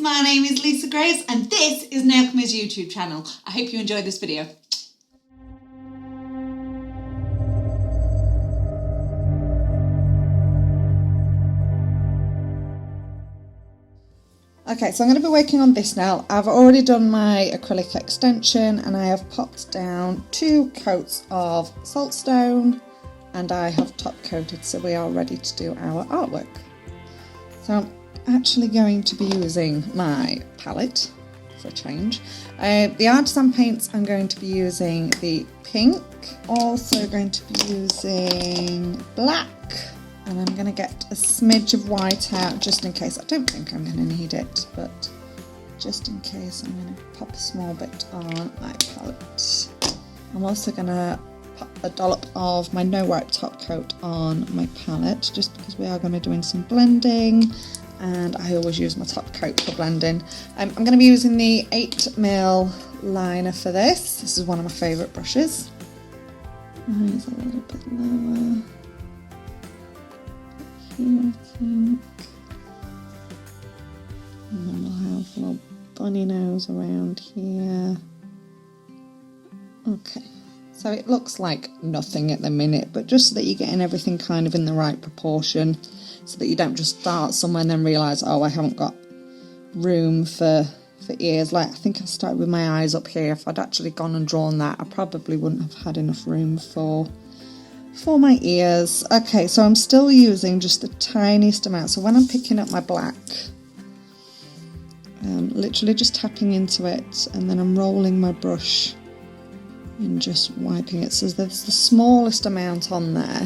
my name is Lisa Grace and this is Nailchemy's YouTube channel. I hope you enjoyed this video. Okay, so I'm going to be working on this now. I've already done my acrylic extension and I have popped down 2 coats of saltstone and I have top coated, so we are ready to do our artwork. So I'm actually going to be using my palette for a change. The artisan paints, I'm going to be using the pink, also going to be using black, and I'm going to get a smidge of white out just in case. I don't think I'm going to need it, but just in case I'm going to pop a small bit on my palette. I'm also going to pop a dollop of my no wipe top coat on my palette just because we are going to be doing some blending and I always use my top coat for blending. I'm going to be using the 8mm liner for this. This is one of my favourite brushes. It's a little bit lower. Here, I think. And then we'll have a little bunny nose around here. Okay, so it looks like nothing at the minute, but just so that you're getting everything kind of in the right proportion, so that you don't just start somewhere and then realise, oh, I haven't got room for ears. Like, I think I started with my eyes up here. If I'd actually gone and drawn that, I probably wouldn't have had enough room for my ears. Okay, so I'm still using just the tiniest amount. So when I'm picking up my black, literally just tapping into it, and then I'm rolling my brush and just wiping it. So there's the smallest amount on there,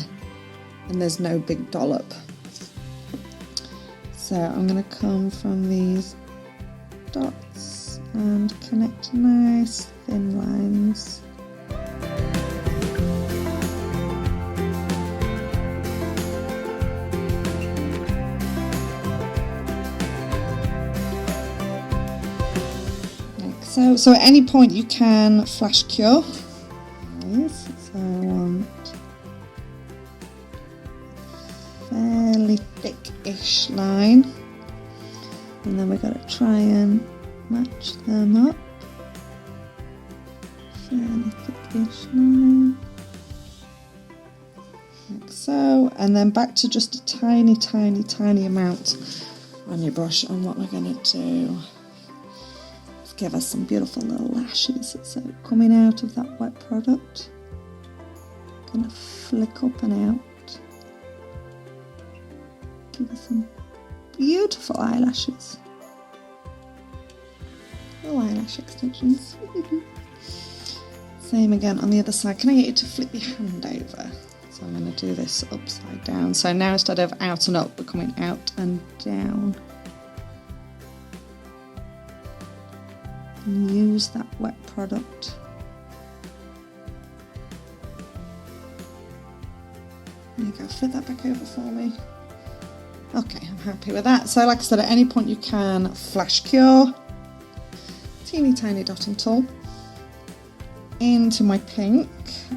and there's no big dollop. So I'm going to come from these dots and connect nice thin lines. So at any point you can flash cure. Nice. So I want fairly thick-ish line, and then we've got to try and match them up. Fairly thick-ish line, like so, and then back to just a tiny amount on your brush. And what we're going to do, give us some beautiful little lashes. So coming out of that wet product, gonna flick up and out, give us some beautiful eyelashes, little eyelash extensions. Same again on the other side. Can I get you to flip your hand over? So I'm going to do this upside down. So now instead of out and up, we're coming out and down. And use that wet product. There you go, flip that back over for me. Okay, I'm happy with that. So like I said, at any point you can flash cure, teeny tiny dotting tool into my pink,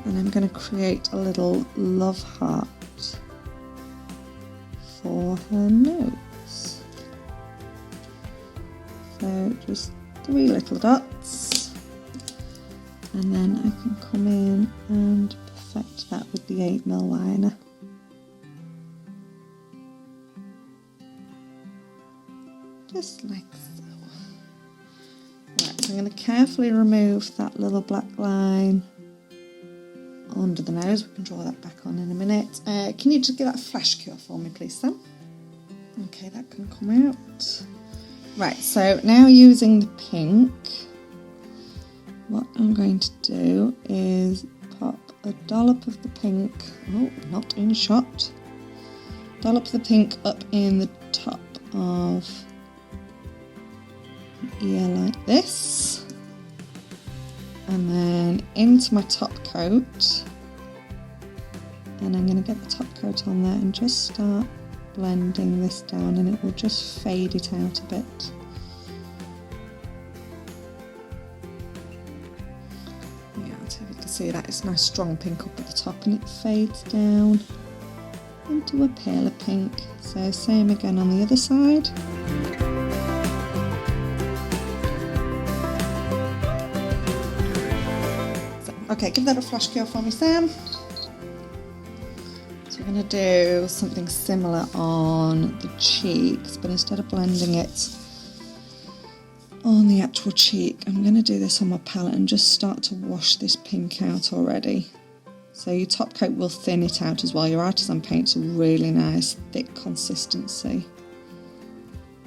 and I'm going to create a little love heart for her nose. So just 3 little dots, and then I can come in and perfect that with the 8mm liner. Just like so. Right, so I'm going to carefully remove that little black line under the nose. We can draw that back on in a minute. Can you just give that a flash cure for me, please, Sam? Okay, that can come out. Right, so now using the pink, what I'm going to do is pop a dollop of the pink, oh, not in shot, dollop of the pink up in the top of the ear like this, and then into my top coat, and I'm going to get the top coat on there and just start blending this down, and it will just fade it out a bit. Yeah, so you can see that it's a nice strong pink up at the top, and it fades down into a paler pink. So same again on the other side. Okay, give that a flash cure for me, Sam. So we're going to do something similar on the cheeks, but instead of blending it on the actual cheek, I'm going to do this on my palette and just start to wash this pink out already. So your top coat will thin it out as well. Your artisan paint's a really nice thick consistency.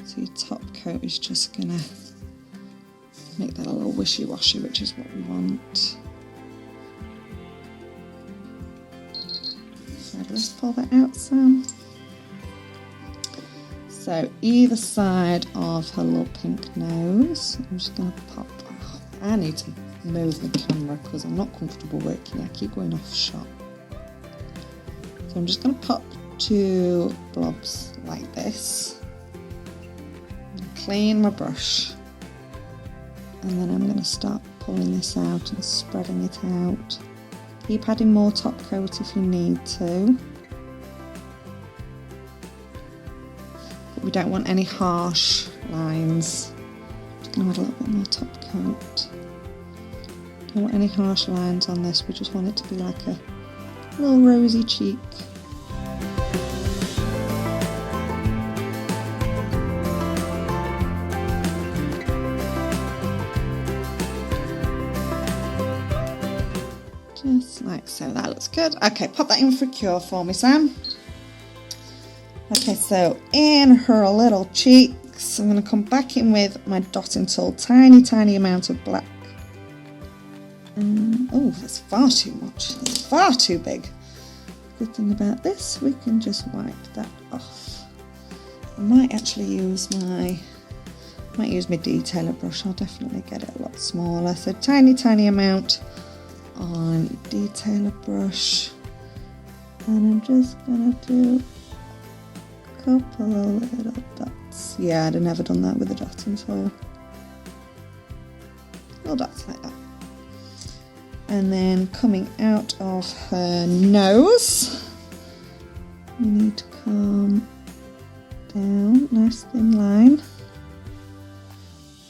So your top coat is just going to make that a little wishy-washy, which is what we want. So let's pull that out, Sam. So either side of her little pink nose, I'm just going to pop. Oh, I need to move the camera because I'm not comfortable working. I keep going off shot. So I'm just going to pop 2 blobs like this. And clean my brush. And then I'm going to start pulling this out and spreading it out. Keep adding more top coat if you need to. But we don't want any harsh lines. Just going to add a little bit more top coat. Don't want any harsh lines on this, we just want it to be like a little rosy cheek. Just like so, that looks good. Okay, pop that in for a cure for me, Sam. Okay, so in her little cheeks, I'm going to come back in with my dotting tool, tiny amount of black. Oh, that's far too much. That's far too big. Good thing about this, we can just wipe that off. I might actually use my detailer brush. I'll definitely get it a lot smaller. So tiny amount on detailer brush, and I'm just gonna do a couple of little dots. Yeah, I'd have never done that with a dotting tool. Little dots like that. And then coming out of her nose, we need to come down, nice thin line,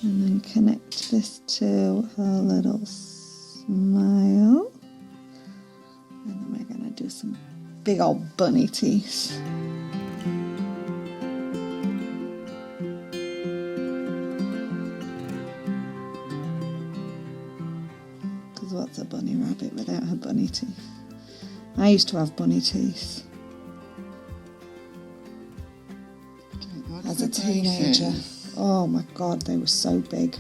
and then connect this to her little smile. And then we're going to do some big old bunny teeth. What's a bunny rabbit without her bunny teeth? I used to have bunny teeth as a teenager. Oh my god, they were so big.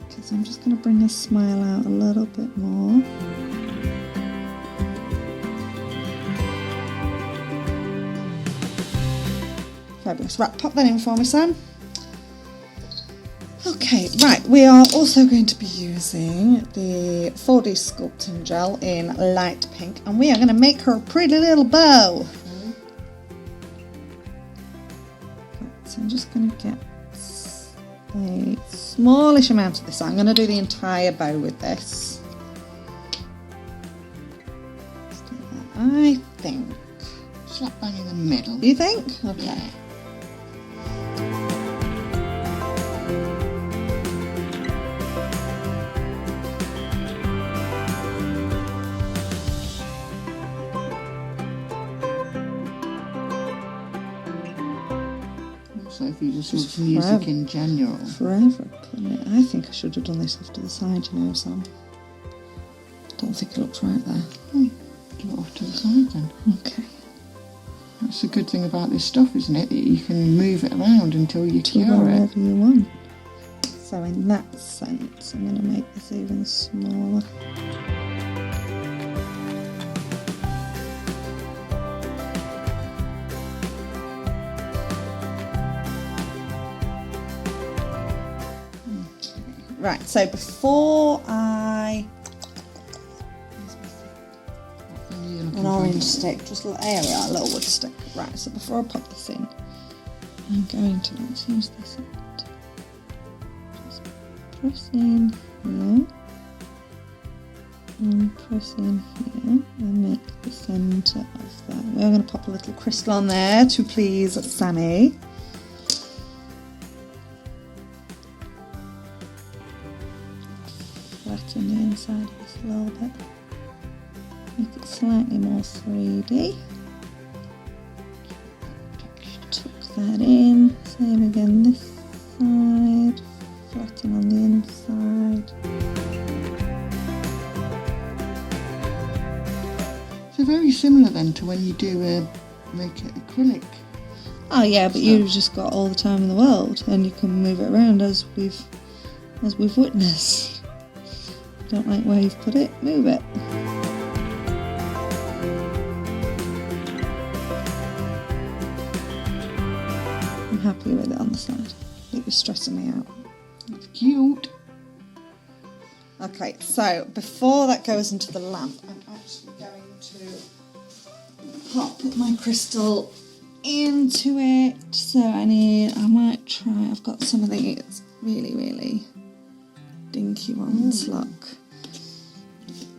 Okay, so I'm just going to bring this smile out a little bit more. Fabulous. Right, pop that in for me, Sam. Okay, right, we are also going to be using the foldy sculpting gel in light pink, and we are going to make her a pretty little bow. Right, so I'm just going to get a smallish amount of this. I'm going to do the entire bow with this. Let's do that, I think. Slap bang in the middle. You think? Okay. Yeah. So if you just love music in general. Forever putting it. I think I should have done this off to the side, you know, Sam. Don't think it looks right there. Do it off to the side then. Okay. That's the good thing about this stuff, isn't it? That you can move it around until you cure it. Whatever you want. So in that sense, I'm going to make this even smaller. Right, so before an orange stick, just a little area, a little wood stick. Right, so before I pop this in, I'm going to, let's use this end. Just press in here, and press in here, and make the centre of that. We're going to pop a little crystal on there to please Sammy. flatten the inside of this a little bit. Make it slightly more 3D. Tuck that in. Same again this side. Flatten on the inside. So very similar then to when you do make it acrylic. Oh yeah, but you've just got all the time in the world, and you can move it around as we've witnessed. Don't like where you've put it? Move it. I'm happy with it on the side. It was stressing me out. It's cute. Okay, so before that goes into the lamp, I'm actually going to pop my crystal into it. So I might try, I've got some of these really dinky ones, look.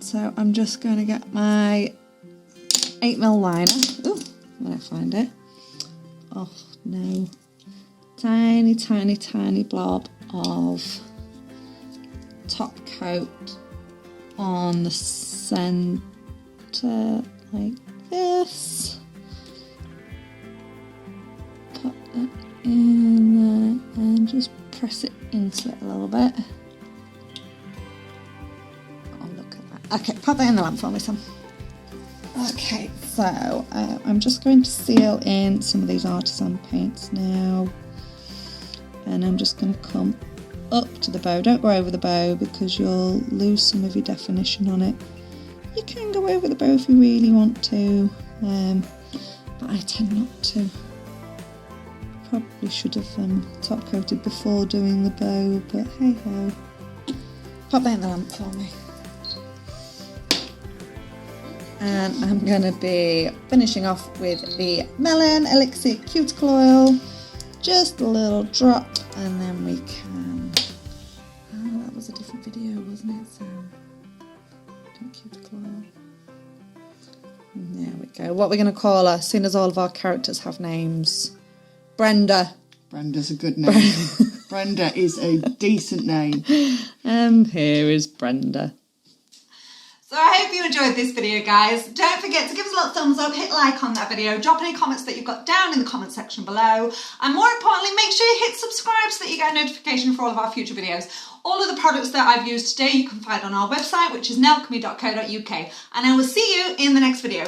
So I'm just going to get my 8mm liner. Ooh, when I find it. Oh no. Tiny blob of top coat on the centre like this. Pop that in there and just press it into it a little bit. Oh, look at that. Okay, pop that in the lamp for me, Sam. Okay, so I'm just going to seal in some of these artisan paints now. And I'm just going to come up to the bow. Don't go over the bow because you'll lose some of your definition on it. You can go over the bow if you really want to, but I tend not to. Probably should have top coated before doing the bow, but hey ho. Pop that in the lamp for me. And I'm going to be finishing off with the Melon Elixir Cuticle Oil. Just a little drop, and then we can... Oh, that was a different video, wasn't it? So, cuticle oil. There we go. What we're going to call her, seeing as all of our characters have names. Brenda. Brenda's a good name. Brenda is a decent name. Here is Brenda. So I hope you enjoyed this video, guys. Don't forget to give us a little thumbs up, hit like on that video, drop any comments that you've got down in the comment section below, and more importantly, make sure you hit subscribe so that you get a notification for all of our future videos. All of the products that I've used today you can find on our website, which is nailchemy.co.uk, and I will see you in the next video.